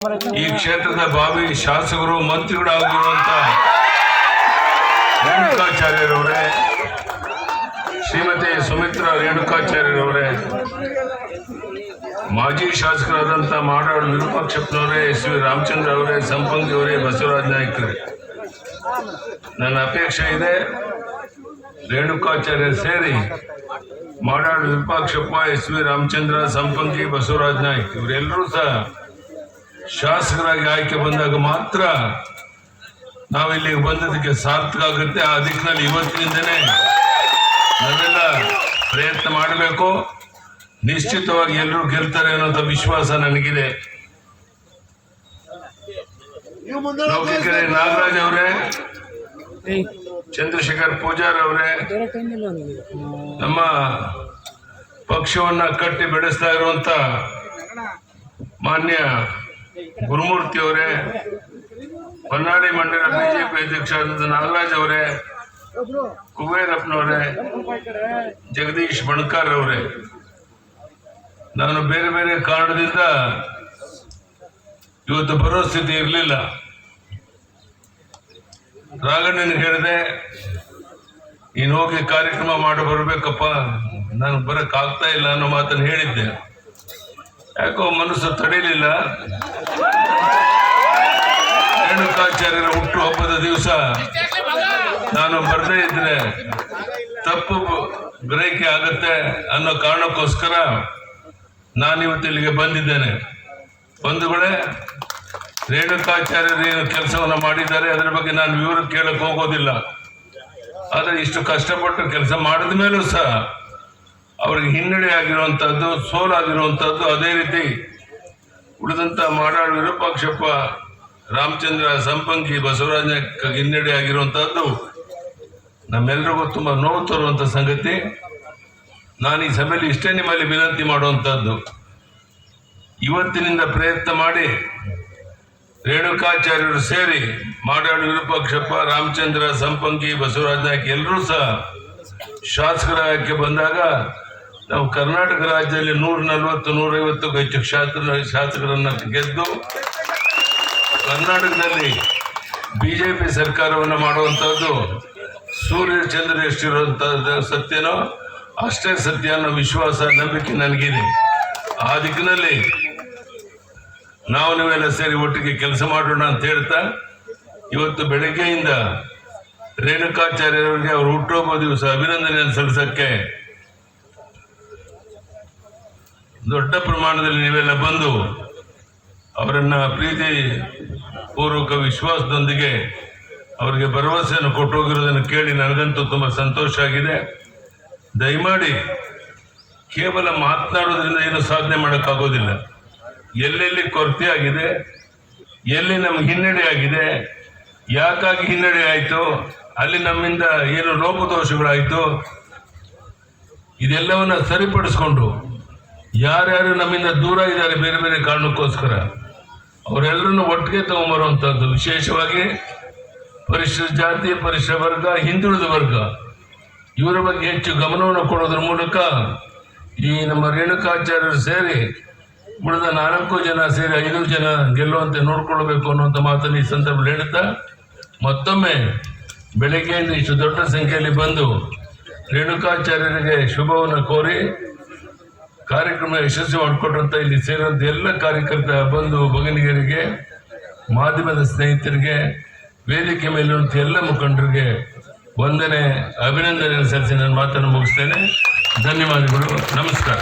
ಈ ಕ್ಷೇತ್ರದ ಭಾವಿ ಶಾಸಕರು ಮಂತ್ರಿಗಳಾಗಿರುವಂತ ರೇಣುಕಾಚಾರ್ಯರವರೇ, ಶ್ರೀಮತಿ ಸುಮಿತ್ರಾ ರೇಣುಕಾಚಾರ್ಯರವರೇ, ಮಾಜಿ ಶಾಸಕರಾದಂಥ ಮಾಡಾಳು ವಿರೂಪಾಕ್ಷಪ್ಪನವರೇ, ಎಸ್ ವಿ ರಾಮಚಂದ್ರ ಅವರೇ, ಸಂಪಂಗಿ ಅವರೇ, ಬಸವರಾಜ ನಾಯ್ಕರೇ, ನನ್ನ ಅಪೇಕ್ಷೆ ಇದೆ ರೇಣುಕಾಚಾರ್ಯ ಸೇರಿ ಮಾಡಾಳು ವಿರೂಪಾಕ್ಷಪ್ಪ, ಎಸ್ ವಿ ರಾಮಚಂದ್ರ, ಸಂಪಂಗಿ, ಬಸವರಾಜ ನಾಯ್ಕ ಇವರೆಲ್ಲರೂ ಸಹ ಶಾಸಕರಾಗಿ ಆಯ್ಕೆ ಬಂದಾಗ ಮಾತ್ರ ನಾವು ಇಲ್ಲಿಗೆ ಬಂದದಕ್ಕೆ ಸಾರ್ಥಕ ಆಗುತ್ತೆ. ಆ ದಿಕ್ಕಿನಲ್ಲಿ ಇವತ್ತಿನಿಂದನೇ ನಾವೆಲ್ಲ ಪ್ರಯತ್ನ ಮಾಡಬೇಕು. ನಿಶ್ಚಿತವಾಗಿ ಎಲ್ಲರೂ ಗೆಲ್ತಾರೆ ಅನ್ನೋಂಥ ವಿಶ್ವಾಸ ನನಗಿದೆ. ಲೋಕಕೆರೆ ನಾಗರಾಜ್ ಅವರೇ, ಚಂದ್ರಶೇಖರ್ ಪೂಜಾರ್ ಅವರೇ, ನಮ್ಮ ಪಕ್ಷವನ್ನ ಕಟ್ಟಿ ಬೆಳೆಸ್ತಾ ಇರುವಂತ ಮಾನ್ಯ ಗುರುಮೂರ್ತಿ ಅವರೇ, ಹೊನ್ನಾಳಿ ಮಂಡಲ ಬಿಜೆಪಿ ಅಧ್ಯಕ್ಷರಾದ ನಾಗರಾಜ್ ಅವರೇ, ಕುಬೇರಪ್ಪನವರೇ, ಜಗದೀಶ್ ಬಣಕಾರ್ ಅವರೇ, ನಾನು ಬೇರೆ ಬೇರೆ ಕಾರಣದಿಂದ ಇವತ್ತು ಬರೋ ಸ್ಥಿತಿ ಇರಲಿಲ್ಲ. ರಾಘಣ್ಣನಿಗೆ ಹೇಳಿದೆ, ನೀನು ಹೋಗಿ ಕಾರ್ಯಕ್ರಮ ಮಾಡಿ ಬರಬೇಕಪ್ಪ, ನಾನು ಬರಕ್ ಆಗ್ತಾ ಇಲ್ಲ ಅನ್ನೋ ಮಾತನ್ನು ಹೇಳಿದ್ದೆ. ಯಾಕೋ ಮನಸ್ಸು ತಡೀಲಿಲ್ಲ. ರೇಣುಕಾಚಾರ್ಯರ ಹುಟ್ಟು ಹಬ್ಬದ ದಿವಸ ನಾನು ಬರದೇ ಇದ್ರೆ ತಪ್ಪು ಗ್ರಹಿಕೆ ಆಗುತ್ತೆ ಅನ್ನೋ ಕಾರಣಕ್ಕೋಸ್ಕರ ನಾನಿವತ್ತು ಇಲ್ಲಿಗೆ ಬಂದಿದ್ದೇನೆ. ಬಂಧುಗಳೇ, ರೇಣುಕಾಚಾರ್ಯರು ಏನು ಕೆಲಸವನ್ನು ಮಾಡಿದ್ದಾರೆ ಅದರ ಬಗ್ಗೆ ನಾನು ವಿವರ ಕೇಳಕ್ಕೆ ಹೋಗೋದಿಲ್ಲ. ಆದರೆ ಇಷ್ಟು ಕಷ್ಟಪಟ್ಟು ಕೆಲಸ ಮಾಡಿದ ಮೇಲೂ ಸಹ ಅವರಿಗೆ ಹಿನ್ನಡೆ ಆಗಿರುವಂಥದ್ದು, ಸೋಲಾಗಿರುವಂಥದ್ದು, ಅದೇ ರೀತಿ ಉಳಿದಂಥ ಮಾಡಾಳು ವಿರೂಪಾಕ್ಷಪ್ಪ, ರಾಮಚಂದ್ರ, ಸಂಪಂಗಿ, ಬಸವರಾಜ ಹಿನ್ನಡೆ ಆಗಿರುವಂಥದ್ದು ನಮ್ಮೆಲ್ಲರಿಗೂ ತುಂಬ ನೋವು ತರುವಂಥ ಸಂಗತಿ. ನಾನು ಈ ಸಭೆಯಲ್ಲಿ ಇಷ್ಟೇ ನಿಮ್ಮಲ್ಲಿ ವಿನಂತಿ ಮಾಡುವಂಥದ್ದು, ಇವತ್ತಿನಿಂದ ಪ್ರಯತ್ನ ಮಾಡಿ ರೇಣುಕಾಚಾರ್ಯರು ಸೇರಿ ಮಾಡಾಳು ವಿರೂಪಾಕ್ಷಪ್ಪ, ರಾಮಚಂದ್ರ, ಸಂಪಂಗಿ, ಬಸವರಾಜ ನಾಯ್ಕ ಎಲ್ಲರೂ ಸಹ ಶಾಸಕರ ಆಯ್ಕೆ ಬಂದಾಗ ನಾವು ಕರ್ನಾಟಕ ರಾಜ್ಯದಲ್ಲಿ 140-150ಕ್ಕೂ ಹೆಚ್ಚು ಶಾಸಕರನ್ನು ಗೆದ್ದು ಕರ್ನಾಟಕದಲ್ಲಿ ಬಿಜೆಪಿ ಸರ್ಕಾರವನ್ನು ಮಾಡುವಂಥದ್ದು ಸೂರ್ಯ ಚಂದ್ರ ಎಷ್ಟಿರುವಂಥದ್ದು ಸತ್ಯನೋ ಅಷ್ಟೇ ಸತ್ಯ ಅನ್ನೋ ವಿಶ್ವಾಸ, ನಂಬಿಕೆ ನನಗಿದೆ. ಆ ದಿಕ್ಕಿನಲ್ಲಿ ನೀವೆಲ್ಲ ಸೇರಿ ಒಟ್ಟಿಗೆ ಕೆಲಸ ಮಾಡೋಣ ಅಂತ ಹೇಳ್ತಾ, ಇವತ್ತು ಬೆಳಗ್ಗೆಯಿಂದ ರೇಣುಕಾಚಾರ್ಯರಿಗೆ ಅವರು ಹುಟ್ಟುಹಬ್ಬ ದಿವಸ ಅಭಿನಂದನೆಯನ್ನು ಸಲ್ಲಿಸಕ್ಕೆ ದೊಡ್ಡ ಪ್ರಮಾಣದಲ್ಲಿ ನೀವೆಲ್ಲ ಬಂದು ಅವರನ್ನ ಪ್ರೀತಿ ಪೂರ್ವಕ ವಿಶ್ವಾಸದೊಂದಿಗೆ ಅವರಿಗೆ ಭರವಸೆಯನ್ನು ಕೊಟ್ಟು ಹೋಗಿರೋದನ್ನು ಕೇಳಿ ನನಗಂತೂ ತುಂಬ ಸಂತೋಷ ಆಗಿದೆ. ದಯಮಾಡಿ ಕೇವಲ ಮಾತನಾಡೋದ್ರಿಂದ ಏನು ಸಾಧನೆ ಮಾಡೋಕ್ಕಾಗೋದಿಲ್ಲ. ಎಲ್ಲೆಲ್ಲಿ ಕೊರತೆ ಆಗಿದೆ, ಎಲ್ಲಿ ನಮ್ಗೆ ಹಿನ್ನಡೆ ಆಗಿದೆ, ಯಾಕಾಗಿ ಹಿನ್ನಡೆ ಆಯಿತು, ಅಲ್ಲಿ ನಮ್ಮಿಂದ ಏನು ಲೋಪದೋಷಗಳಾಯಿತು, ಇದೆಲ್ಲವನ್ನ ಸರಿಪಡಿಸ್ಕೊಂಡು ಯಾರ್ಯಾರು ನಮ್ಮಿಂದ ದೂರ ಇದ್ದಾರೆ ಬೇರೆ ಬೇರೆ ಕಾರಣಕ್ಕೋಸ್ಕರ ಅವರೆಲ್ಲರನ್ನು ಒಟ್ಟಿಗೆ ತಗೊಂಬರುವಂಥದ್ದು, ವಿಶೇಷವಾಗಿ ಪರಿಶಿಷ್ಟ ಜಾತಿ, ಪರಿಶಿಷ್ಟ ವರ್ಗ, ಹಿಂದುಳಿದ ವರ್ಗ ಇವರ ಬಗ್ಗೆ ಹೆಚ್ಚು ಗಮನವನ್ನು ಕೊಡೋದ್ರ ಮೂಲಕ ಈ ನಮ್ಮ ರೇಣುಕಾಚಾರ್ಯರು ಸೇರಿ ಉಳಿದ 4 ಜನ ಸೇರಿ 5 ಜನ ಗೆಲ್ಲುವಂತೆ ನೋಡ್ಕೊಳ್ಬೇಕು ಅನ್ನುವಂಥ ಮಾತನ್ನು ಈ ಸಂದರ್ಭದಲ್ಲಿ ಹೇಳ್ತಾ, ಮತ್ತೊಮ್ಮೆ ಬೆಳಗ್ಗೆಯಿಂದ ಇಷ್ಟು ದೊಡ್ಡ ಸಂಖ್ಯೆಯಲ್ಲಿ ಬಂದು ರೇಣುಕಾಚಾರ್ಯರಿಗೆ ಶುಭವನ್ನು ಕೋರಿ ಕಾರ್ಯಕ್ರಮ ಯಶಸ್ವಿ ಮಾಡಿಕೊಟ್ಟಂತ ಇಲ್ಲಿ ಸೇರಿದಂಥ ಎಲ್ಲ ಕಾರ್ಯಕರ್ತ ಬಂಧು ಭಗಿನಿಯರಿಗೆ, ಮಾಧ್ಯಮದ ಸ್ನೇಹಿತರಿಗೆ, ವೇದಿಕೆ ಮೇಲಿರುವಂಥ ಎಲ್ಲ ಮುಖಂಡರಿಗೆ ವಂದನೆ, ಅಭಿನಂದನೆ ಸಲ್ಲಿಸಿ ನನ್ನ ಮಾತನ್ನು ಮುಗಿಸ್ತೇನೆ. ಧನ್ಯವಾದಗಳು. ನಮಸ್ಕಾರ.